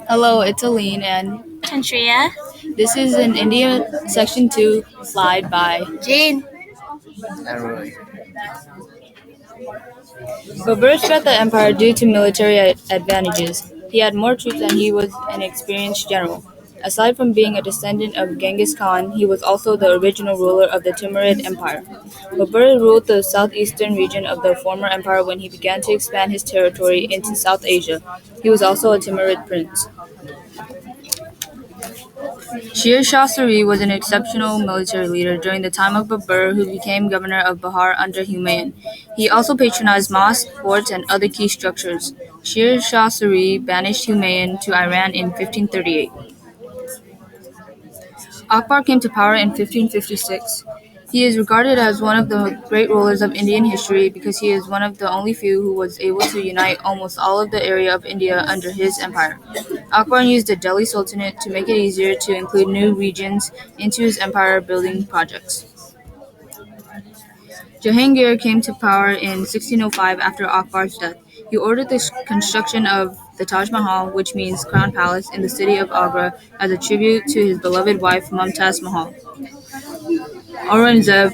Hello, it's Aline, and Tantria. this is an India Section 2 slide by Jane. Babur spread the empire due to military advantages. He had more troops and he was an experienced general. Aside from being a descendant of Genghis Khan, he was also the original ruler of the Timurid Empire. Babur ruled the southeastern region of the former empire when he began to expand his territory into South Asia. He was also a Timurid prince. Sher Shah Suri was an exceptional military leader during the time of Babur, who became governor of Bihar under Humayun. He also patronized mosques, forts, and other key structures. Sher Shah Suri banished Humayun to Iran in 1538. Akbar came to power in 1556. He is regarded as one of the great rulers of Indian history because he is one of the only few who was able to unite almost all of the area of India under his empire. Akbar used the Delhi Sultanate to make it easier to include new regions into his empire-building projects. Jahangir came to power in 1605 after Akbar's death. He ordered the construction of the Taj Mahal, which means Crown Palace, in the city of Agra as a tribute to his beloved wife Mumtaz Mahal. Aurangzeb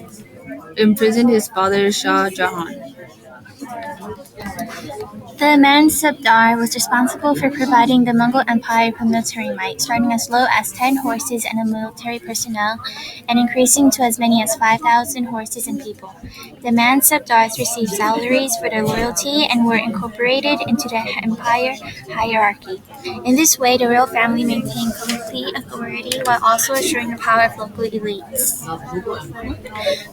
imprisoned his father Shah Jahan. The Mansabdar was responsible for providing the Mughal Empire with military might, starting as low as 10 horses and a military personnel, and increasing to as many as 5,000 horses and people. The Mansabdars received salaries for their loyalty and were incorporated into the empire hierarchy. In this way, the royal family maintained complete authority while also assuring the power of local elites.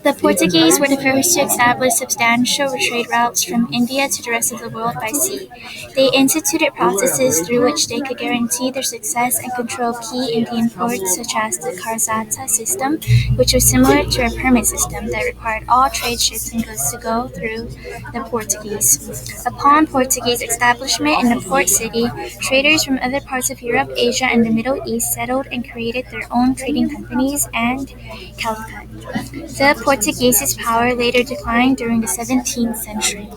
The Portuguese were the first to establish substantial trade routes from India to the rest of the world by sea. They instituted processes through which they could guarantee their success and control key Indian ports such as the Karsata system, which was similar to a permit system that required all trade ships and goods to go through the Portuguese. Upon Portuguese establishment in the port city, traders from other parts of Europe, Asia, and the Middle East settled and created their own trading companies and Calicut. The Portuguese' power later declined during the 17th century.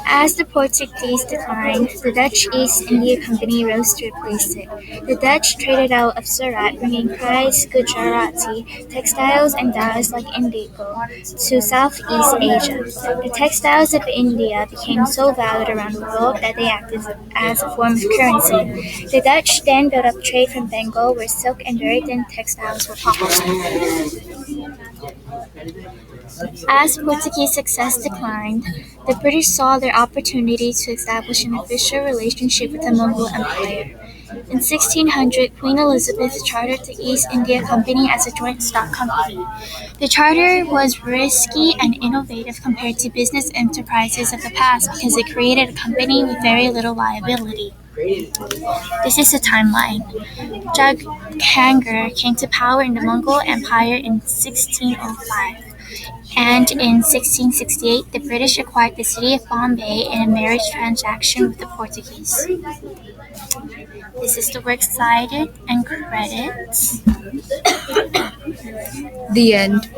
As the Portuguese declined, the Dutch East India Company rose to replace it. The Dutch traded out of Surat, bringing prized Gujarati textiles and dyes like indigo to Southeast Asia. The textiles of India became so valued around the world that they acted as a form of currency. The Dutch then built up trade from Bengal, where silk and very thin textiles were popular. As Portuguese success declined, the British saw their opportunity to establish an official relationship with the Mughal Empire. In 1600, Queen Elizabeth chartered the East India Company as a joint stock company. The charter was risky and innovative compared to business enterprises of the past because it created a company with very little liability. This is the timeline. Jahangir came to power in the Mughal Empire in 1605. And in 1668, the British acquired the city of Bombay in a marriage transaction with the Portuguese. This is the works cited and credits. The end.